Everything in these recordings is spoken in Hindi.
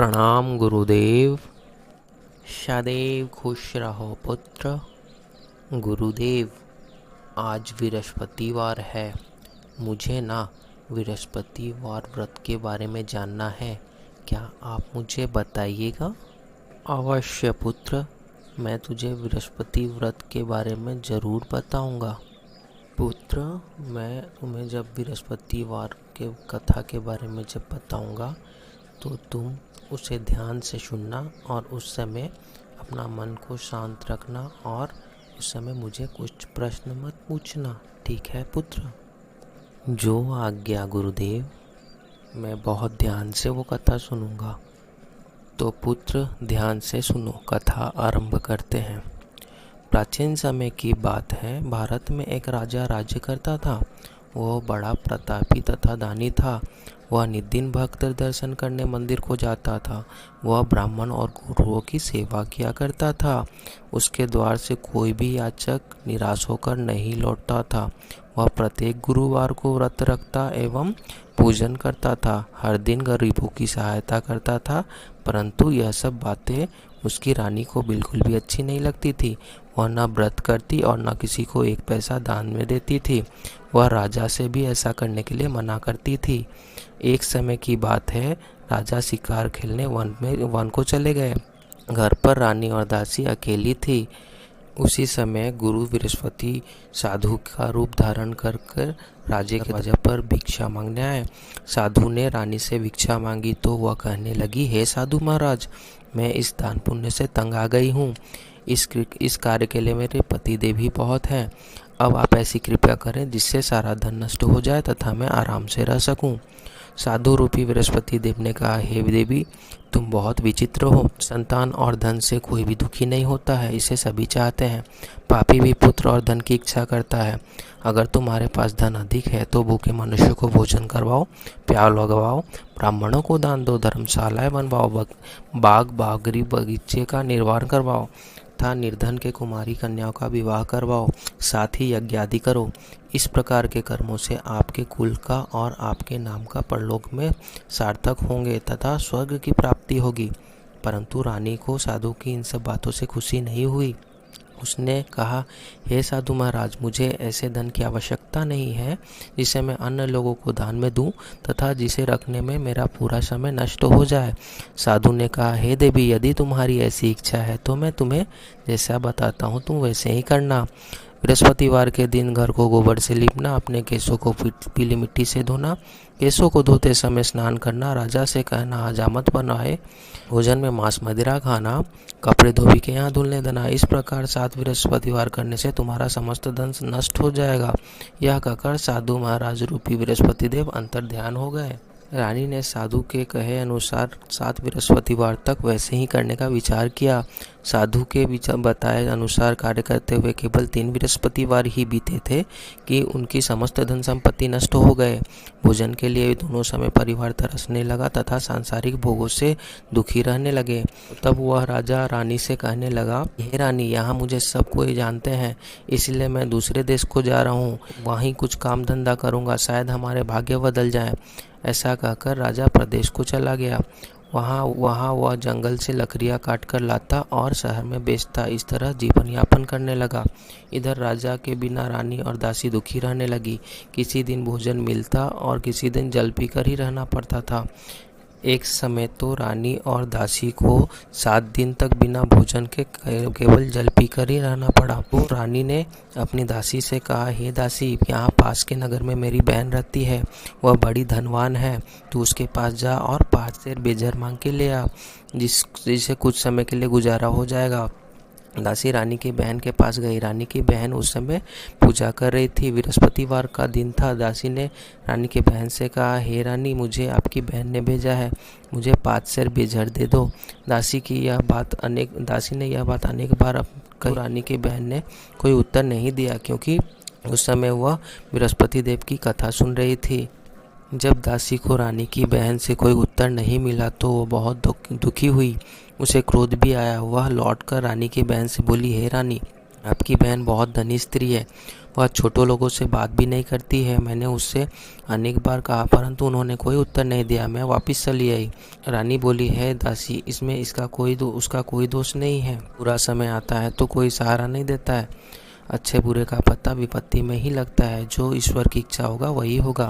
प्रणाम गुरुदेव। सदैव खुश रहो पुत्र। गुरुदेव, आज बृहस्पतिवार है। मुझे ना बृहस्पतिवार व्रत के बारे में जानना है। क्या आप मुझे बताइएगा? अवश्य पुत्र, मैं तुझे बृहस्पति व्रत के बारे में ज़रूर बताऊंगा। पुत्र, मैं तुम्हें जब बृहस्पतिवार के कथा के बारे में जब बताऊंगा तो तुम उसे ध्यान से सुनना और उस समय अपना मन को शांत रखना और उस समय मुझे कुछ प्रश्न मत पूछना, ठीक है पुत्र? जो आज्ञा गुरुदेव। मैं बहुत ध्यान से वो कथा सुनूंगा। तो पुत्र ध्यान से सुनो, कथा आरंभ करते हैं। प्राचीन समय की बात है। भारत में एक राजा राज्य करता था। वह बड़ा प्रतापी तथा दानी था। वह नित्य भक्त दर्शन करने मंदिर को जाता था। वह ब्राह्मण और गुरुओं की सेवा किया करता था। उसके द्वार से कोई भी याचक निराश होकर नहीं लौटता था। वह प्रत्येक गुरुवार को व्रत रखता एवं पूजन करता था। हर दिन गरीबों की सहायता करता था। परंतु यह सब बातें उसकी रानी को बिल्कुल भी अच्छी नहीं लगती थी। वह न व्रत करती और न किसी को एक पैसा दान में देती थी। वह राजा से भी ऐसा करने के लिए मना करती थी। एक समय की बात है, राजा शिकार खेलने वन को चले गए। घर पर रानी और दासी अकेली थी। उसी समय गुरु बृहस्पति साधु का रूप धारण कर राजे के दरवाजे पर भिक्षा मांगने आए। साधु ने रानी से भिक्षा मांगी तो वह कहने लगी, हे साधु महाराज, मैं इस दान पुण्य से तंग आ गई हूँ। इस कार्य के लिए मेरे पति देव ही बहुत हैं। अब आप ऐसी कृपया करें जिससे सारा धन नष्ट हो जाए तथा मैं आराम से रह सकूं। साधु रूपी बृहस्पति देव ने कहा, हे देवी, तुम बहुत विचित्र हो। संतान और धन से कोई भी दुखी नहीं होता है, इसे सभी चाहते हैं। पापी भी पुत्र और धन की इच्छा करता है। अगर तुम्हारे पास धन अधिक है तो भूखे मनुष्य को भोजन करवाओ, प्यार लगवाओ, ब्राह्मणों को दान दो, धर्मशालाएं बनवाओ, बाग बागरी बगीचे का निर्माण करवाओ तथा निर्धन के कुमारी कन्याओं का विवाह करवाओ, साथ ही यज्ञ आदि करो। इस प्रकार के कर्मों से आपके कुल का और आपके नाम का परलोक में सार्थक होंगे तथा स्वर्ग की प्राप्ति होगी। परंतु रानी को साधु की इन सब बातों से खुशी नहीं हुई। उसने कहा, हे साधु महाराज, मुझे ऐसे धन की आवश्यकता नहीं है जिसे मैं अन्य लोगों को दान में दूं तथा जिसे रखने में मेरा पूरा समय नष्ट हो जाए। साधु ने कहा, हे देवी, यदि तुम्हारी ऐसी इच्छा है तो मैं तुम्हें जैसा बताता हूँ तुम वैसे ही करना। बृहस्पतिवार के दिन घर को गोबर से लीपना, अपने केसों को पीली मिट्टी से धोना, केसों को धोते समय स्नान करना, राजा से कहना हजामत बनाए, भोजन में मांस मदिरा खाना, कपड़े धोबी के यहाँ धुलने देना। इस प्रकार 7 बृहस्पतिवार करने से तुम्हारा समस्त धन नष्ट हो जाएगा। यह कहकर साधु महाराज रूपी बृहस्पति देव अंतर ध्यान हो गए। रानी ने साधु के कहे अनुसार 7 बृहस्पतिवार तक वैसे ही करने का विचार किया। साधु के बताए अनुसार कार्य करते हुए केवल 3 बृहस्पतिवार ही बीते थे कि उनकी समस्त धन संपत्ति नष्ट हो गए। भोजन के लिए दोनों समय परिवार तरसने लगा तथा सांसारिक भोगों से दुखी रहने लगे। तब वह राजा रानी से कहने लगा, हे रानी, यहाँ मुझे सब कोई जानते हैं, इसलिए मैं दूसरे देश को जा रहा हूँ। वहीं कुछ काम धंधा करूँगा, शायद हमारे भाग्य बदल जाए। ऐसा कहकर राजा प्रदेश को चला गया। वहाँ वह जंगल से लकड़ियाँ काट कर लाता और शहर में बेचता। इस तरह जीवन यापन करने लगा। इधर राजा के बिना रानी और दासी दुखी रहने लगी। किसी दिन भोजन मिलता और किसी दिन जल पीकर ही रहना पड़ता था। एक समय तो रानी और दासी को 7 दिन तक बिना भोजन के केवल जल पीकर ही रहना पड़ा। तो रानी ने अपनी दासी से कहा, हे दासी, यहाँ पास के नगर में मेरी बहन रहती है। वह बड़ी धनवान है। तू उसके पास जा और 5 सेर बेजर मांग के ले आ, जिससे कुछ समय के लिए गुजारा हो जाएगा। दासी रानी की बहन के पास गई। रानी की बहन उस समय पूजा कर रही थी। बृहस्पतिवार का दिन था। दासी ने रानी की बहन से कहा, हे रानी, मुझे आपकी बहन ने भेजा है, मुझे 5 सेर बेजर दे दो। दासी ने यह बात अनेक बार कही। रानी की बहन ने कोई उत्तर नहीं दिया क्योंकि उस समय वह बृहस्पति देव की कथा सुन रही थी। जब दासी को रानी की बहन से कोई उत्तर नहीं मिला तो वो बहुत दुखी हुई। उसे क्रोध भी आया। वह लौटकर रानी की बहन से बोली, हे रानी, आपकी बहन बहुत धनी स्त्री है, वह छोटे लोगों से बात भी नहीं करती है। मैंने उससे अनेक बार कहा परंतु उन्होंने कोई उत्तर नहीं दिया। मैं वापस चली आई। रानी बोली, है दासी, इसमें उसका कोई दोष नहीं है। बुरा समय आता है तो कोई सहारा नहीं देता है। अच्छे बुरे का पता विपत्ति में ही लगता है। जो ईश्वर की इच्छा होगा वही होगा।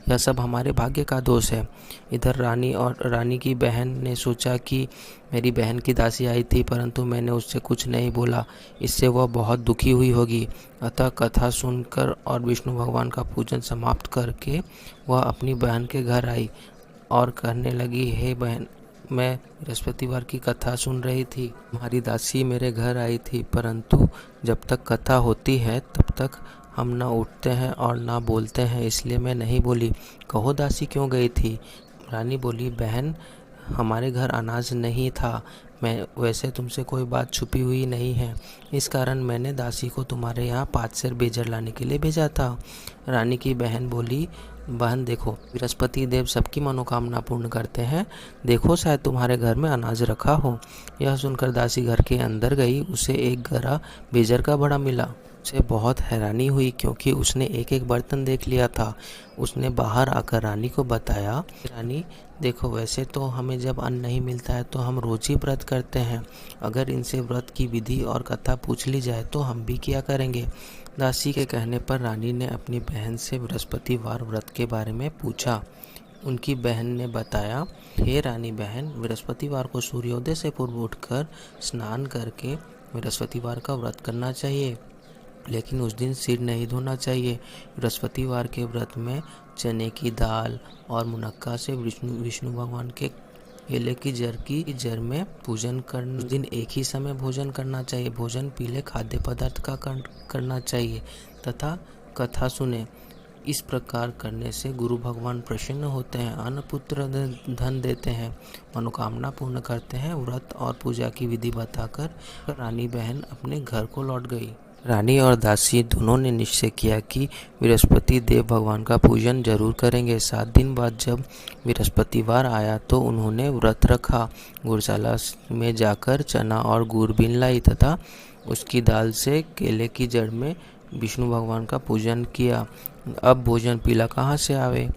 यह सब हमारे भाग्य का दोष है। इधर रानी की बहन ने सोचा कि मेरी बहन की दासी आई थी परंतु मैंने उससे कुछ नहीं बोला, इससे वह बहुत दुखी हुई होगी। अतः कथा सुनकर और विष्णु भगवान का पूजन समाप्त करके वह अपनी बहन के घर आई और कहने लगी, हे बहन, मैं बृहस्पतिवार की कथा सुन रही थी। तुम्हारी दासी मेरे घर आई थी परंतु जब तक कथा होती है तब तक हम ना उठते हैं और ना बोलते हैं, इसलिए मैं नहीं बोली। कहो दासी क्यों गई थी? रानी बोली, बहन, हमारे घर अनाज नहीं था। मैं वैसे तुमसे कोई बात छुपी हुई नहीं है, इस कारण मैंने दासी को तुम्हारे यहाँ 5 सेर बेजर लाने के लिए भेजा था। रानी की बहन बोली, बहन देखो, बृहस्पति देव सबकी मनोकामना पूर्ण करते हैं। देखो शायद तुम्हारे घर में अनाज रखा हो। यह सुनकर दासी घर के अंदर गई। उसे एक गरा बेजर का बड़ा मिला। उसे बहुत हैरानी हुई क्योंकि उसने एक एक बर्तन देख लिया था। उसने बाहर आकर रानी को बताया, रानी देखो, वैसे तो हमें जब अन्न नहीं मिलता है तो हम रोज ही व्रत करते हैं। अगर इनसे व्रत की विधि और कथा पूछ ली जाए तो हम भी क्या करेंगे। दासी के कहने पर रानी ने अपनी बहन से बृहस्पतिवार व्रत के बारे में पूछा। उनकी बहन ने बताया, हे रानी बहन, बृहस्पतिवार को सूर्योदय से पूर्व उठकर स्नान करके बृहस्पतिवार का व्रत करना चाहिए, लेकिन उस दिन सिर नहीं धोना चाहिए। बृहस्पतिवार के व्रत में चने की दाल और मुनक्का से विष्णु भगवान के केले की जड़ में पूजन करना। उस दिन एक ही समय भोजन करना चाहिए। भोजन पीले खाद्य पदार्थ का करना चाहिए तथा कथा सुने। इस प्रकार करने से गुरु भगवान प्रसन्न होते हैं, अन्न पुत्र धन देते हैं, मनोकामना पूर्ण करते हैं। व्रत और पूजा की विधि बताकर रानी बहन अपने घर को लौट गई। रानी और दासी दोनों ने निश्चय किया कि बृहस्पति देव भगवान का पूजन जरूर करेंगे। 7 दिन बाद जब बृहस्पतिवार आया तो उन्होंने व्रत रखा। गुड़शाला में जाकर चना और गुड़ बीन लाई तथा उसकी दाल से केले की जड़ में विष्णु भगवान का पूजन किया। अब भोजन पीला कहाँ से आवे।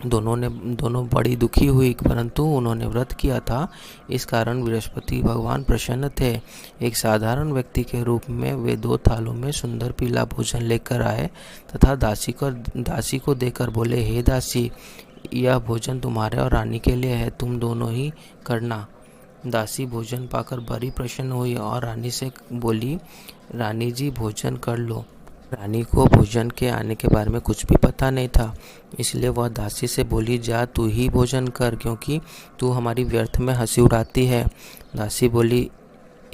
दोनों बड़ी दुखी हुई परंतु उन्होंने व्रत किया था, इस कारण बृहस्पति भगवान प्रसन्न थे। एक साधारण व्यक्ति के रूप में वे 2 थालों में सुंदर पीला भोजन लेकर आए तथा दासी को देकर बोले, हे दासी, यह भोजन तुम्हारे और रानी के लिए है, तुम दोनों ही करना। दासी भोजन पाकर बड़ी प्रसन्न हुई और रानी से बोली, रानी जी, भोजन कर लो। रानी को भोजन के आने के बारे में कुछ भी पता नहीं था, इसलिए वह दासी से बोली, जा तू ही भोजन कर, क्योंकि तू हमारी व्यर्थ में हंसी उड़ाती है। दासी बोली,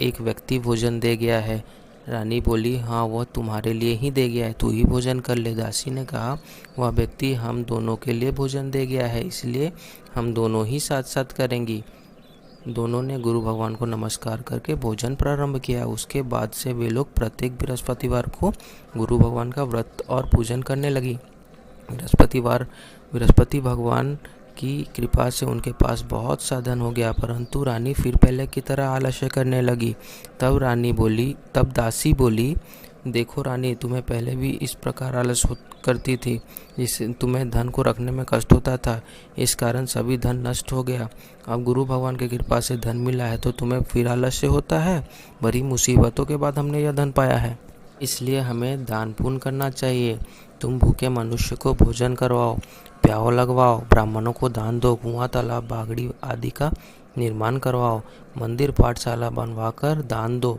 एक व्यक्ति भोजन दे गया है। रानी बोली, हाँ, वह तुम्हारे लिए ही दे गया है, तू ही भोजन कर ले। दासी ने कहा, वह व्यक्ति हम दोनों के लिए भोजन दे गया है, इसलिए हम दोनों ही साथ साथ करेंगी। दोनों ने गुरु भगवान को नमस्कार करके भोजन प्रारंभ किया। उसके बाद से वे लोग प्रत्येक बृहस्पतिवार को गुरु भगवान का व्रत और पूजन करने लगी। बृहस्पति भगवान की कृपा से उनके पास बहुत सा धन हो गया, परंतु रानी फिर पहले की तरह आलस्य करने लगी। तब दासी बोली, देखो रानी, तुम्हें पहले भी इस प्रकार आलस करती थी, जिससे तुम्हें धन को रखने में कष्ट होता था, इस कारण सभी धन नष्ट हो गया। अब गुरु भगवान की कृपा से धन मिला है तो तुम्हें फिर आलस्य होता है। बड़ी मुसीबतों के बाद हमने यह धन पाया है, इसलिए हमें दान पुण्य करना चाहिए। तुम भूखे मनुष्य को भोजन करवाओ, प्याव लगवाओ, ब्राह्मणों को दान दो, कुआं, तालाब, बागड़ी आदि का निर्माण करवाओ, मंदिर पाठशाला बनवाकर दान दो,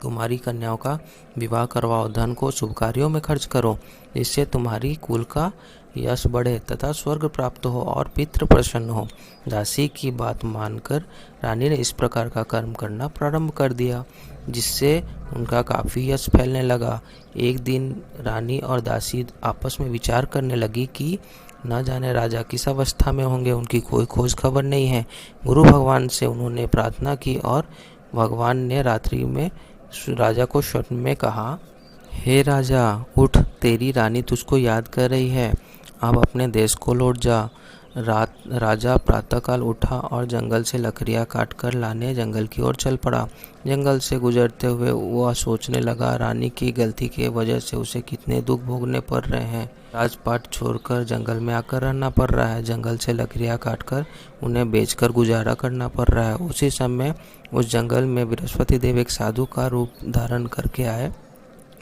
कुमारी कन्याओं का विवाह करवाओ, धन को शुभ कार्यों में खर्च करो, जिससे तुम्हारी कुल का यश बढ़े तथा स्वर्ग प्राप्त हो और पितृ प्रसन्न हो। दासी की बात मानकर रानी ने इस प्रकार का कर्म करना प्रारंभ कर दिया, जिससे उनका काफ़ी यश फैलने लगा। एक दिन रानी और दासी आपस में विचार करने लगी कि न जाने राजा किस अवस्था में होंगे, उनकी कोई खोज खबर नहीं है। गुरु भगवान से उन्होंने प्रार्थना की और भगवान ने रात्रि में राजा को स्वप्न में कहा, हे राजा, उठ, तेरी रानी तुझको याद कर रही है, अब अपने देश को लौट जा। राजा प्रातःकाल उठा और जंगल से लकड़ियाँ काटकर लाने जंगल की ओर चल पड़ा। जंगल से गुजरते हुए वह सोचने लगा, रानी की गलती की वजह से उसे कितने दुख भोगने पड़ रहे हैं। राजपाट छोड़कर जंगल में आकर रहना पड़ रहा है। जंगल से लकड़ियाँ काटकर उन्हें बेचकर गुजारा करना पड़ रहा है। उसी समय उस जंगल में बृहस्पति देव एक साधु का रूप धारण करके आए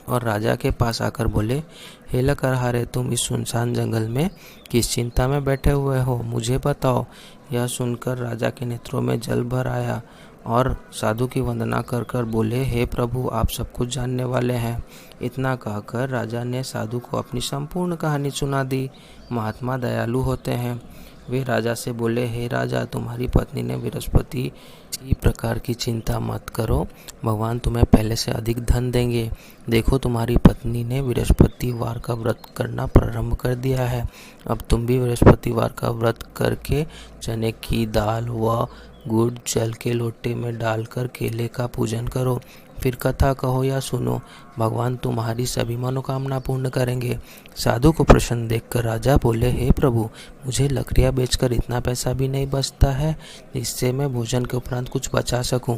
और राजा के पास आकर बोले, हे लकड़हारे, तुम इस सुनसान जंगल में किस चिंता में बैठे हुए हो, मुझे बताओ। यह सुनकर राजा के नेत्रों में जल भर आया और साधु की वंदना कर कर बोले, हे प्रभु, आप सब कुछ जानने वाले हैं। इतना कहकर राजा ने साधु को अपनी संपूर्ण कहानी सुना दी। महात्मा दयालु होते हैं। वे राजा से बोले, हे राजा, तुम्हारी पत्नी ने बृहस्पति इसी प्रकार की चिंता मत करो, भगवान तुम्हें पहले से अधिक धन देंगे। देखो, तुम्हारी पत्नी ने बृहस्पतिवार का व्रत करना प्रारंभ कर दिया है। अब तुम भी बृहस्पतिवार का व्रत करके चने की दाल व गुड़ जल के लोटे में डालकर केले का पूजन करो। फिर कथा कहो या सुनो, भगवान तुम्हारी सभी मनोकामना पूर्ण करेंगे। साधु को प्रसन्न देखकर राजा बोले, हे प्रभु, मुझे लकड़ियाँ बेचकर इतना पैसा भी नहीं बचता है जिससे मैं भोजन के उपरांत कुछ बचा सकूं।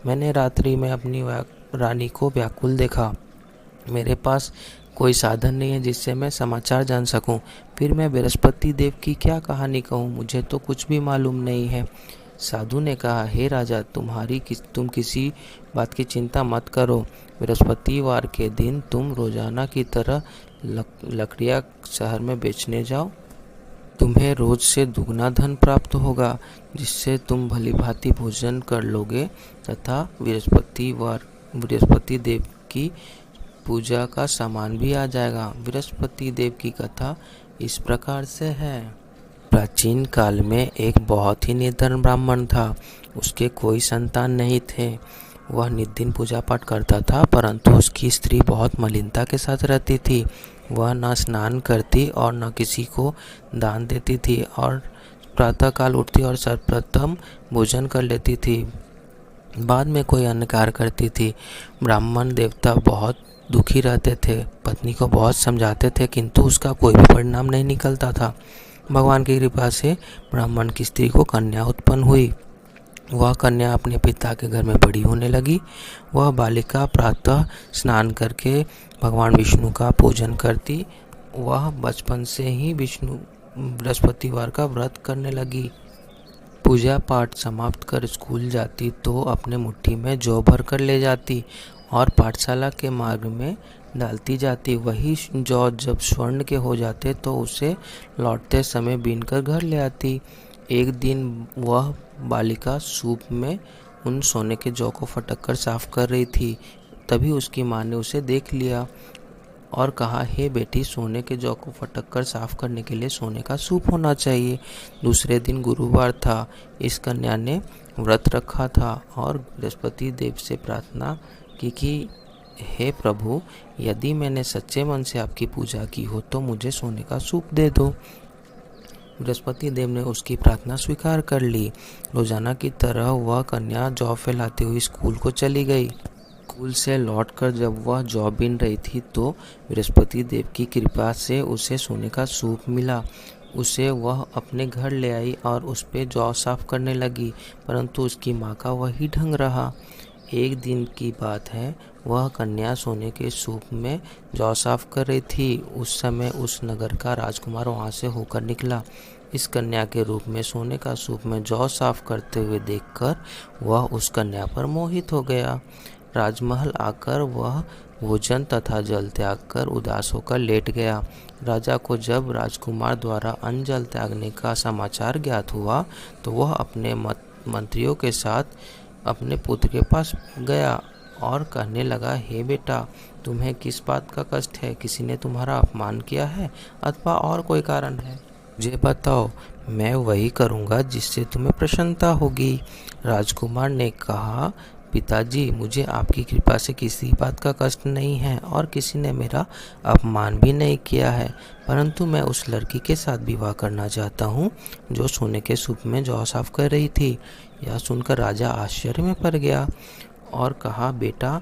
मैंने रात्रि में अपनी रानी को व्याकुल देखा। मेरे पास कोई साधन नहीं है जिससे मैं समाचार जान सकूं। फिर मैं बृहस्पति देव की क्या कहानी कहूं, मुझे तो कुछ भी मालूम नहीं है। साधु ने कहा, हे राजा, तुम किसी बात की चिंता मत करो। बृहस्पतिवार के दिन तुम रोजाना की तरह लकड़ियाँ शहर में बेचने जाओ। तुम्हें रोज से दुगना धन प्राप्त होगा, जिससे तुम भली भांति भोजन कर लोगे तथा बृहस्पति देव की पूजा का सामान भी आ जाएगा। बृहस्पति देव की कथा इस प्रकार से है। प्राचीन काल में एक बहुत ही निर्धन ब्राह्मण था। उसके कोई संतान नहीं थे। वह नित्य पूजा पाठ करता था, परंतु उसकी स्त्री बहुत मलिनता के साथ रहती थी। वह न स्नान करती और न किसी को दान देती थी और प्रातःकाल उठती और सर्वप्रथम भोजन कर लेती थी, बाद में कोई अन्य कार्य करती थी। ब्राह्मण देवता बहुत दुखी रहते थे। पत्नी को बहुत समझाते थे, किंतु उसका कोई भी परिणाम नहीं निकलता था। भगवान की कृपा से ब्राह्मण की स्त्री को कन्या उत्पन्न हुई। वह कन्या अपने पिता के घर में बड़ी होने लगी। वह बालिका प्रातः स्नान करके भगवान विष्णु का पूजन करती। वह बचपन से ही बृहस्पतिवार का व्रत करने लगी। पूजा पाठ समाप्त कर स्कूल जाती तो अपने मुट्ठी में जौ भर कर ले जाती और पाठशाला के मार्ग में डालती जाती। वही जौ जब स्वर्ण के हो जाते तो उसे लौटते समय बीनकर घर ले आती। एक दिन वह बालिका सूप में उन सोने के जौ को फटक कर साफ कर रही थी। तभी उसकी माँ ने उसे देख लिया और कहा, हे बेटी, सोने के जौ को फटक कर साफ करने के लिए सोने का सूप होना चाहिए। दूसरे दिन गुरुवार था। इस कन्या ने व्रत रखा था और बृहस्पति देव से प्रार्थना की कि हे प्रभु, यदि मैंने सच्चे मन से आपकी पूजा की हो तो मुझे सोने का सूप दे दो। बृहस्पति देव ने उसकी प्रार्थना स्वीकार कर ली। रोजाना की तरह वह कन्या जौ फैलाती हुई स्कूल को चली गई। स्कूल से लौटकर जब वह जौ बीन रही थी तो बृहस्पति देव की कृपा से उसे सोने का सूप मिला। उसे वह अपने घर ले आई और उस पे जौ साफ करने लगी, परंतु उसकी माँ का वही ढंग रहा। एक दिन की बात है, वह कन्या सोने के सूप में जौ साफ कर रही थी। उस समय उस नगर का राजकुमार वहां से होकर निकला। इस कन्या के रूप में सोने का सूप में जौ साफ करते हुए देखकर वह उस कन्या पर मोहित हो गया। राजमहल आकर वह भोजन तथा जल त्याग कर उदास होकर लेट गया। राजा को जब राजकुमार द्वारा अन्न जल त्यागने का समाचार ज्ञात हुआ तो वह अपने मंत्रियों के साथ अपने पुत्र के पास गया और कहने लगा, हे बेटा, तुम्हें किस बात का कष्ट है? किसी ने तुम्हारा अपमान किया है अथवा और कोई कारण है? मुझे बताओ, मैं वही करूँगा जिससे तुम्हें प्रसन्नता होगी। राजकुमार ने कहा, पिताजी, मुझे आपकी कृपा से किसी बात का कष्ट नहीं है और किसी ने मेरा अपमान भी नहीं किया है, परंतु मैं उस लड़की के साथ विवाह करना चाहता हूँ जो सोने के सूप में जौ साफ कर रही थी। यह सुनकर राजा आश्चर्य में पड़ गया और कहा, बेटा,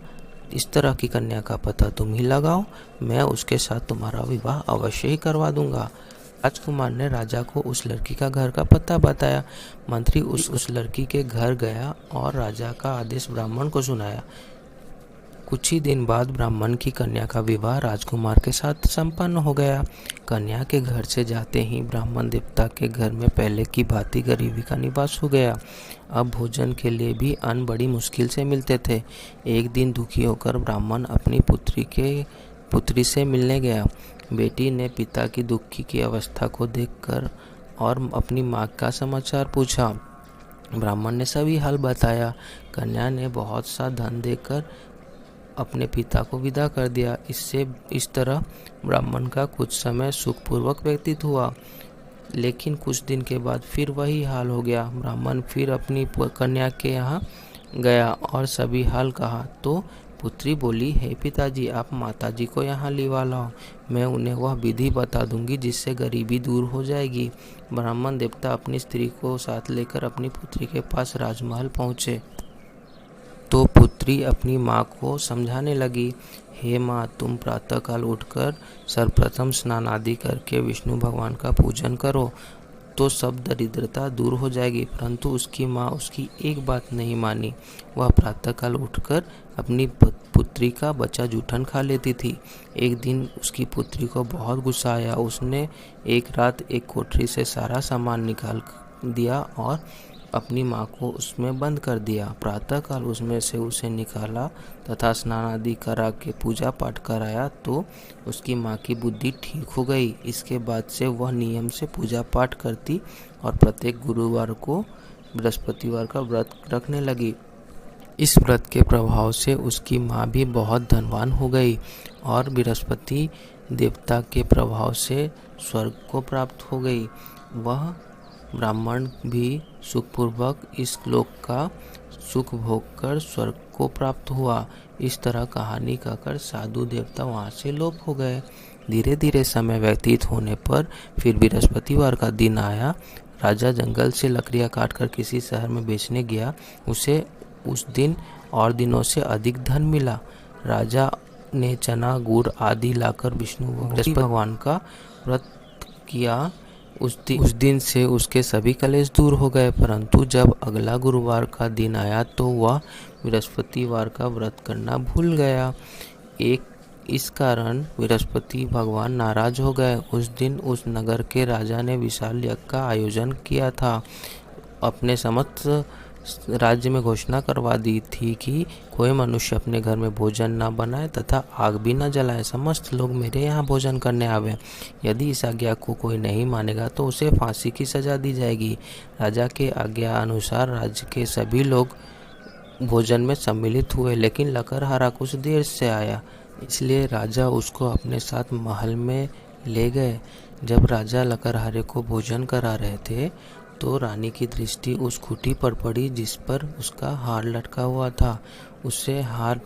इस तरह की कन्या का पता तुम ही लगाओ, मैं उसके साथ तुम्हारा विवाह अवश्य ही करवा दूंगा। राजकुमार ने राजा को उस लड़की का घर का पता बताया। मंत्री उस लड़की के घर गया और राजा का आदेश ब्राह्मण को सुनाया। कुछ ही दिन बाद ब्राह्मण की कन्या का विवाह राजकुमार के साथ संपन्न हो गया। कन्या के घर से जाते ही ब्राह्मण देवता के घर में पहले की भांति गरीबी का निवास हो गया। अब भोजन के लिए भी अन्न बड़ी मुश्किल से मिलते थे। एक दिन दुखी होकर ब्राह्मण अपनी पुत्री से मिलने गया। बेटी ने पिता की दुखी की अवस्था को देखकर और अपनी माँ का समाचार पूछा। ब्राह्मण ने सभी हाल बताया। कन्या ने बहुत सा धन देकर अपने पिता को विदा कर दिया। इस तरह ब्राह्मण का कुछ समय सुखपूर्वक व्यतीत हुआ, लेकिन कुछ दिन के बाद फिर वही हाल हो गया। ब्राह्मण फिर अपनी कन्या के यहाँ गया और सभी हाल कहा तो पुत्री बोली, हे पिताजी, आप माताजी को यहाँ लिवा लाओ, मैं उन्हें वह विधि बता दूंगी जिससे गरीबी दूर हो जाएगी। ब्राह्मण देवता अपनी स्त्री को साथ लेकर अपनी पुत्री के पास राजमहल पहुँचे तो पुत्री अपनी माँ को समझाने लगी, हे माँ, तुम प्रातःकाल उठकर सर्वप्रथम स्नान आदि करके विष्णु भगवान का पूजन करो तो सब दरिद्रता दूर हो जाएगी। परंतु उसकी माँ उसकी एक बात नहीं मानी। वह प्रातःकाल उठकर अपनी पुत्री का बचा जूठन खा लेती थी। एक दिन उसकी पुत्री को बहुत गुस्सा आया। उसने एक रात एक कोठरी से सारा सामान निकाल दिया और अपनी माँ को उसमें बंद कर दिया। प्रातःकाल उसमें से उसे निकाला तथा स्नान आदि करा के पूजा पाठ कराया तो उसकी माँ की बुद्धि ठीक हो गई। इसके बाद से वह नियम से पूजा पाठ करती और प्रत्येक गुरुवार को बृहस्पतिवार का व्रत रखने लगी। इस व्रत के प्रभाव से उसकी माँ भी बहुत धनवान हो गई और बृहस्पति देवता के प्रभाव से स्वर्ग को प्राप्त हो गई। वह ब्राह्मण भी सुखपूर्वक इस लोक का सुख भोगकर स्वर्ग को प्राप्त हुआ। इस तरह कहानी कहकर साधु देवता वहाँ से लोप हो गए। धीरे धीरे समय व्यतीत होने पर फिर बृहस्पतिवार का दिन आया। राजा जंगल से लकड़ियाँ काटकर किसी शहर में बेचने गया। उसे उस दिन और दिनों से अधिक धन मिला। राजा ने चना गुड़ आदि लाकर विष्णु भगवान का व्रत किया। उस दिन से उसके सभी कलेश दूर हो गए। परंतु जब अगला गुरुवार का दिन आया तो वह बृहस्पतिवार का व्रत करना भूल गया। इस कारण बृहस्पति भगवान नाराज हो गए। उस दिन उस नगर के राजा ने विशाल यज्ञ का आयोजन किया था। अपने समस्त राज्य में घोषणा करवा दी थी कि कोई मनुष्य अपने घर में भोजन न बनाए तथा आग भी न जलाए। समस्त लोग मेरे यहाँ भोजन करने आवे। यदि इस आज्ञा को कोई नहीं मानेगा तो उसे फांसी की सजा दी जाएगी। राजा के आज्ञा अनुसार राज्य के सभी लोग भोजन में सम्मिलित हुए, लेकिन लकड़हारा कुछ देर से आया, इसलिए राजा उसको अपने साथ महल में ले गए। जब राजा लकड़हारे को भोजन करा रहे थे तो रानी की दृष्टि उस खूंटी पर पड़ी जिस पर उसका हार लटका हुआ था। उसे हार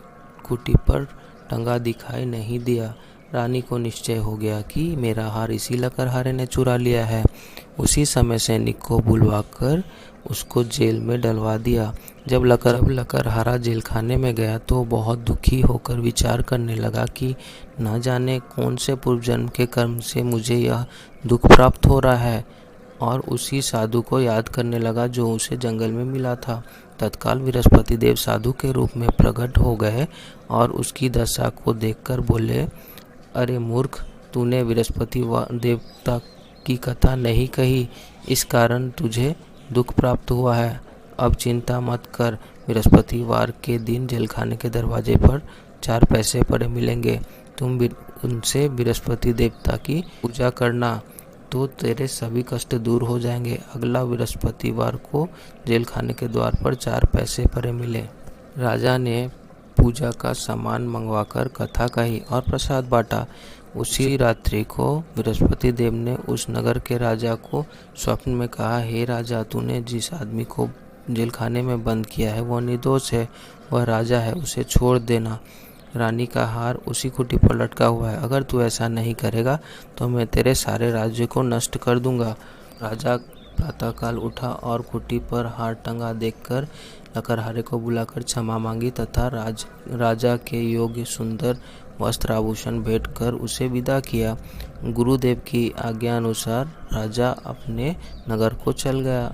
खूंटी पर टंगा दिखाई नहीं दिया। रानी को निश्चय हो गया कि मेरा हार इसी लकड़हारे ने चुरा लिया है। उसी समय सैनिक को बुलवाकर उसको जेल में डलवा दिया। जब लकड़हारा जेल खाने में गया तो बहुत दुखी होकर विचार करने लगा कि न जाने कौन से पूर्व जन्म के कर्म से मुझे यह दुख प्राप्त हो रहा है, और उसी साधु को याद करने लगा जो उसे जंगल में मिला था। तत्काल बृहस्पति देव साधु के रूप में प्रकट हो गए और उसकी दशा को देखकर बोले, अरे मूर्ख, तूने बृहस्पति देवता की कथा नहीं कही, इस कारण तुझे दुख प्राप्त हुआ है। अब चिंता मत कर, बृहस्पतिवार के दिन जेलखाने के दरवाजे पर 4 पैसे पड़े मिलेंगे। तुम उनसे बृहस्पति देवता की पूजा करना तो तेरे सभी कष्ट दूर हो जाएंगे। अगला बृहस्पतिवार को जेल खाने के द्वार पर 4 पैसे पड़े मिले। राजा ने पूजा का सामान मंगवाकर कथा कही और प्रसाद बांटा। उसी रात्रि को बृहस्पति देव ने उस नगर के राजा को स्वप्न में कहा, हे राजा, तूने जिस आदमी को जेल खाने में बंद किया है वह निर्दोष है, वह राजा है, उसे छोड़ देना। रानी का हार उसी खूंटी पर लटका हुआ है। अगर तू ऐसा नहीं करेगा तो मैं तेरे सारे राज्य को नष्ट कर दूंगा। राजा प्रातःकाल उठा और खूंटी पर हार टंगा देखकर लकड़हारे को बुलाकर क्षमा मांगी तथा राजा के योग्य सुंदर वस्त्र आभूषण भेंट कर उसे विदा किया। गुरुदेव की आज्ञा अनुसार राजा अपने नगर को चल गया।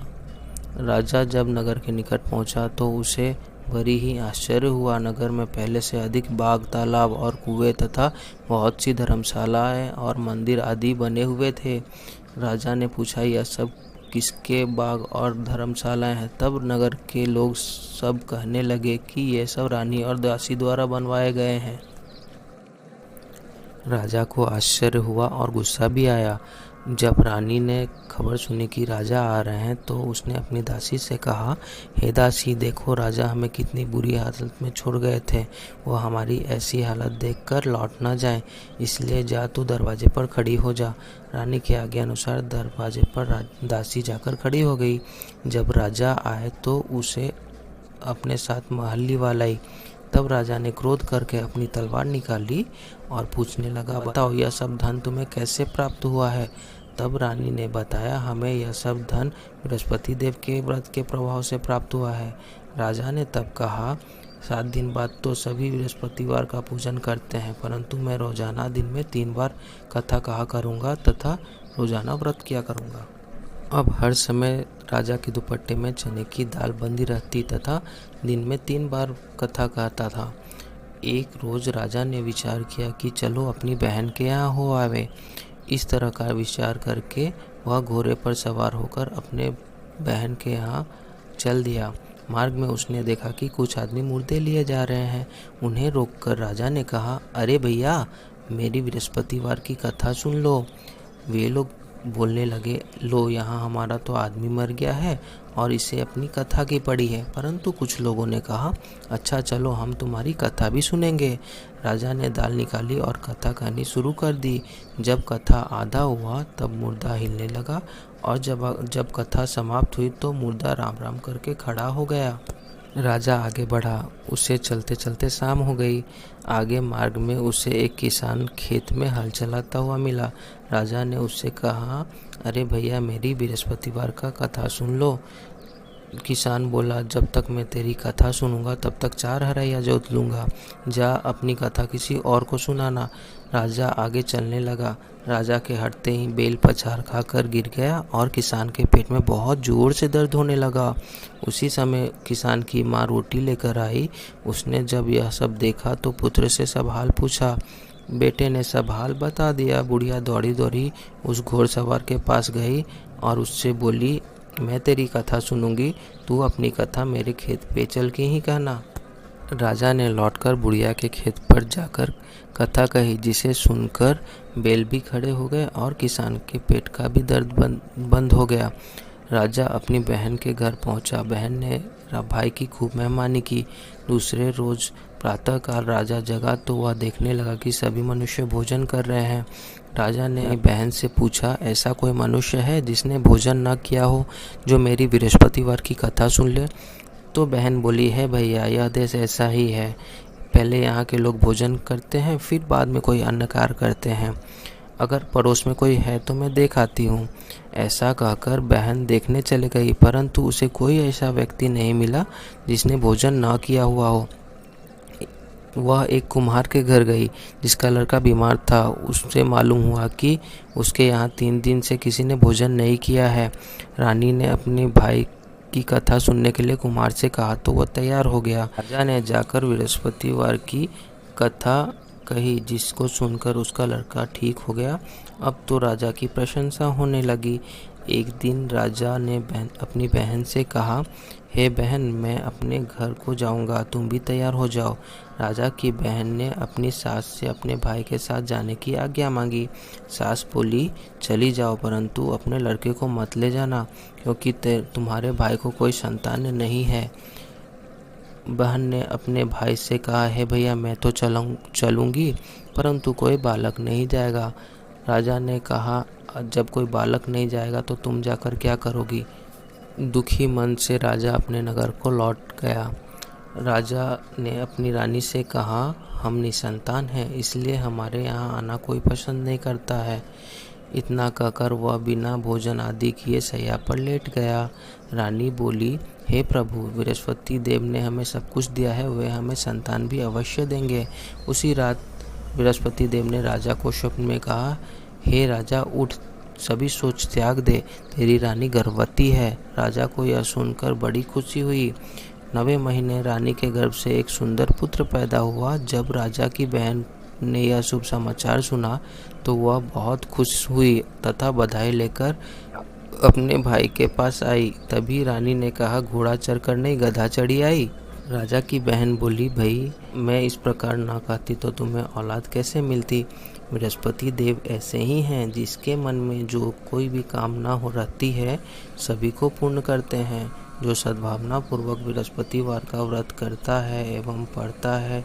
राजा जब नगर के निकट पहुंचा तो उसे बड़ी ही आश्चर्य हुआ। नगर में पहले से अधिक बाग, तालाब और कुएं तथा बहुत सी धर्मशालाएं और मंदिर आदि बने हुए थे। राजा ने पूछा, यह सब किसके बाग और धर्मशालाएं हैं? तब नगर के लोग सब कहने लगे कि ये सब रानी और दासी द्वारा बनवाए गए हैं। राजा को आश्चर्य हुआ और गुस्सा भी आया। जब रानी ने खबर सुनी कि राजा आ रहे हैं तो उसने अपनी दासी से कहा, हे दासी, देखो राजा हमें कितनी बुरी हालत में छोड़ गए थे। वो हमारी ऐसी हालत देखकर लौट ना जाए, इसलिए जा तू दरवाजे पर खड़ी हो जा। रानी की आज्ञा अनुसार दरवाजे पर दासी जाकर खड़ी हो गई। जब राजा आए तो उसे अपने साथ महल लाई। तब राजा ने क्रोध करके अपनी तलवार निकाली और पूछने लगा, बताओ यह सब धन तुम्हें कैसे प्राप्त हुआ है? तब रानी ने बताया, हमें यह सब धन बृहस्पति देव के व्रत के प्रभाव से प्राप्त हुआ है। राजा ने तब कहा, 7 दिन बाद तो सभी बृहस्पतिवार का पूजन करते हैं, परंतु मैं रोजाना दिन में 3 बार कथा कहा करूँगा तथा रोजाना व्रत किया करूँगा। अब हर समय राजा के दुपट्टे में चने की दाल बंधी रहती तथा दिन में 3 बार कथा कहता था। एक रोज राजा ने विचार किया कि चलो अपनी बहन के यहाँ हो आवे। इस तरह का विचार करके वह घोड़े पर सवार होकर अपने बहन के यहाँ चल दिया। मार्ग में उसने देखा कि कुछ आदमी मुर्दे लिए जा रहे हैं। उन्हें रोककर राजा ने कहा, अरे भैया, मेरी बृहस्पतिवार की कथा सुन लो। वे लोग बोलने लगे, लो यहाँ हमारा तो आदमी मर गया है और इसे अपनी कथा की पड़ी है। परंतु कुछ लोगों ने कहा, अच्छा चलो हम तुम्हारी कथा भी सुनेंगे। राजा ने दाल निकाली और कथा कहनी शुरू कर दी। जब कथा आधा हुआ तब मुर्दा हिलने लगा और जब कथा समाप्त हुई तो मुर्दा राम राम करके खड़ा हो गया। राजा आगे बढ़ा। उसे चलते चलते शाम हो गई। आगे मार्ग में उसे एक किसान खेत में हल चलाता हुआ मिला। राजा ने उससे कहा, अरे भैया, मेरी बृहस्पतिवार का कथा सुन लो। किसान बोला, जब तक मैं तेरी कथा सुनूंगा तब तक 4 हरैया जोत लूँगा। जा अपनी कथा किसी और को सुनाना। राजा आगे चलने लगा। राजा के हटते ही बेल पछाड़ खाकर गिर गया और किसान के पेट में बहुत जोर से दर्द होने लगा। उसी समय किसान की माँ रोटी लेकर आई। उसने जब यह सब देखा तो पुत्र से सब हाल पूछा। बेटे ने सब हाल बता दिया। बुढ़िया दौड़ी दौड़ी उस घोड़सवार के पास गई और उससे बोली, मैं तेरी कथा सुनूंगी, तू अपनी कथा मेरे खेत पे चल के ही कहना। राजा ने लौटकर बुढ़िया के खेत पर जाकर कथा कही, जिसे सुनकर बैल भी खड़े हो गए और किसान के पेट का भी दर्द बंद हो गया। राजा अपनी बहन के घर पहुंचा। बहन ने भाई की खूब मेहमानी की। दूसरे रोज प्रातःकाल राजा जगा तो वह देखने लगा कि सभी मनुष्य भोजन कर रहे हैं। राजा ने बहन से पूछा, ऐसा कोई मनुष्य है जिसने भोजन न किया हो, जो मेरी बृहस्पतिवार की कथा सुन ले? तो बहन बोली, है भैया, यह देश ऐसा ही है। पहले यहाँ के लोग भोजन करते हैं, फिर बाद में कोई अन्य कार्य करते हैं। अगर पड़ोस में कोई है तो मैं देख आती हूँ। ऐसा कहकर बहन देखने चले गई, परंतु उसे कोई ऐसा व्यक्ति नहीं मिला जिसने भोजन न किया हुआ हो। वह एक कुम्हार के घर गई जिसका लड़का बीमार था। उससे मालूम हुआ कि उसके यहाँ 3 दिन से किसी ने भोजन नहीं किया है। रानी ने अपने भाई की कथा सुनने के लिए कुम्हार से कहा तो वह तैयार हो गया। राजा ने जाकर बृहस्पतिवार की कथा कही, जिसको सुनकर उसका लड़का ठीक हो गया। अब तो राजा की प्रशंसा होने लगी। एक दिन राजा ने अपनी बहन से कहा, हे बहन, मैं अपने घर को जाऊंगा, तुम भी तैयार हो जाओ। राजा की बहन ने अपनी सास से अपने भाई के साथ जाने की आज्ञा मांगी। सास बोली, चली जाओ, परंतु अपने लड़के को मत ले जाना, क्योंकि तुम्हारे भाई को कोई संतान नहीं है। बहन ने अपने भाई से कहा, है भैया, मैं तो चलूँगी, परंतु कोई बालक नहीं जाएगा। राजा ने कहा, जब कोई बालक नहीं जाएगा तो तुम जाकर क्या करोगी? दुखी मन से राजा अपने नगर को लौट गया। राजा ने अपनी रानी से कहा, हम निसंतान हैं, इसलिए हमारे यहाँ आना कोई पसंद नहीं करता है। इतना कहकर वह बिना भोजन आदि किए शैया पर लेट गया। रानी बोली, हे प्रभु, बृहस्पति देव ने हमें सब कुछ दिया है, वे हमें संतान भी अवश्य देंगे। उसी रात बृहस्पति देव ने राजा को स्वप्न में कहा, हे राजा, उठ, सभी सोच त्याग दे, तेरी रानी गर्भवती है। राजा को यह सुनकर बड़ी खुशी हुई। 9वें महीने रानी के गर्भ से एक सुंदर पुत्र पैदा हुआ। जब राजा की बहन ने यह शुभ समाचार सुना तो वह बहुत खुश हुई तथा बधाई लेकर अपने भाई के पास आई। तभी रानी ने कहा, घोड़ा चढ़कर नहीं, गधा चढ़ी आई। राजा की बहन बोली, भाई, मैं इस प्रकार ना कहती तो तुम्हें औलाद कैसे मिलती। बृहस्पति देव ऐसे ही हैं, जिसके मन में जो कोई भी कामना हो रहती है सभी को पूर्ण करते हैं। जो सद्भावना पूर्वक बृहस्पतिवार का व्रत करता है एवं पढ़ता है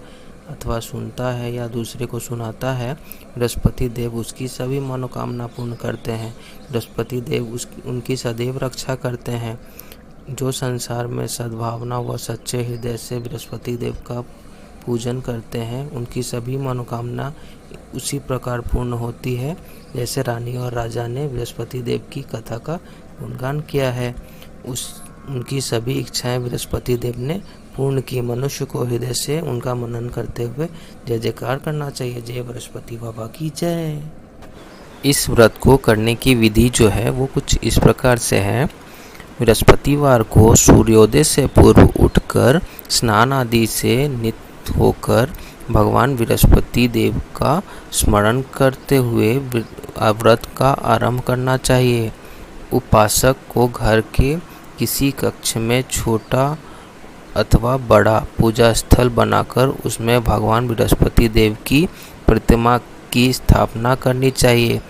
अथवा सुनता है या दूसरे को सुनाता है, बृहस्पति देव उसकी सभी मनोकामना पूर्ण करते हैं। बृहस्पति देव उनकी सदैव रक्षा करते हैं। जो संसार में सद्भावना व सच्चे हृदय से बृहस्पति देव का पूजन करते हैं, उनकी सभी मनोकामना उसी प्रकार पूर्ण होती है जैसे रानी और राजा ने बृहस्पति देव की कथा का गुणगान किया है। उनकी सभी इच्छाएं बृहस्पति देव ने पूर्ण की। मनुष्य को हृदय से उनका मनन करते हुए जय जयकार करना चाहिए। जय बृहस्पति बाबा की जय। इस व्रत को करने की विधि जो है वो कुछ इस प्रकार से है। बृहस्पतिवार को सूर्योदय से पूर्व उठकर स्नान आदि से नित्य होकर भगवान बृहस्पति देव का स्मरण करते हुए व्रत का आरंभ करना चाहिए। उपासक को घर के किसी कक्ष में छोटा अथवा बड़ा पूजा स्थल बनाकर उसमें भगवान बृहस्पति देव की प्रतिमा की स्थापना करनी चाहिए।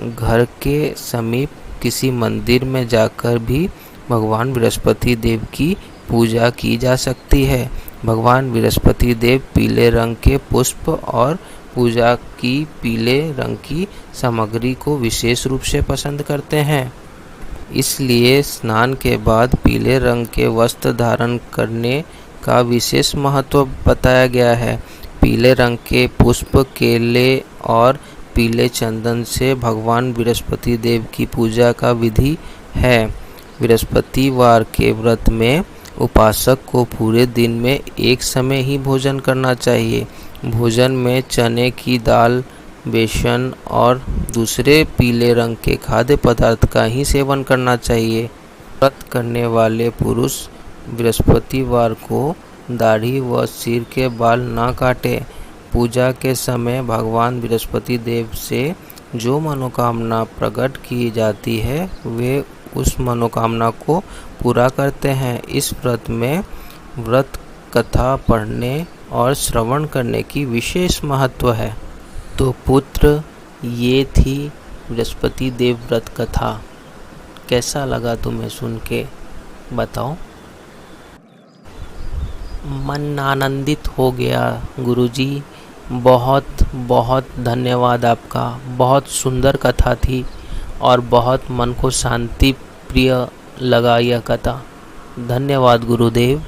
घर के समीप किसी मंदिर में जाकर भी भगवान बृहस्पति देव की पूजा की जा सकती है। भगवान बृहस्पति देव पीले रंग के पुष्प और पूजा की पीले रंग की सामग्री को विशेष रूप से पसंद करते हैं। इसलिए स्नान के बाद पीले रंग के वस्त्र धारण करने का विशेष महत्व बताया गया है। पीले रंग के पुष्प, केले और पीले चंदन से भगवान बृहस्पति देव की पूजा का विधि है। बृहस्पतिवार के व्रत में उपासक को पूरे दिन में एक समय ही भोजन करना चाहिए। भोजन में चने की दाल, बेसन और दूसरे पीले रंग के खाद्य पदार्थ का ही सेवन करना चाहिए। व्रत करने वाले पुरुष बृहस्पतिवार को दाढ़ी व सिर के बाल न काटे। पूजा के समय भगवान बृहस्पति देव से जो मनोकामना प्रकट की जाती है वे उस मनोकामना को पूरा करते हैं। इस व्रत में व्रत कथा पढ़ने और श्रवण करने की विशेष महत्व है। तो पुत्र, ये थी बृहस्पति देव व्रत कथा। कैसा लगा तुम्हें सुन के बताओ। मन आनंदित हो गया। गुरुजी, बहुत बहुत धन्यवाद आपका। बहुत सुंदर कथा थी और बहुत मन को शांति प्रिय लगा यह कथा। धन्यवाद गुरुदेव।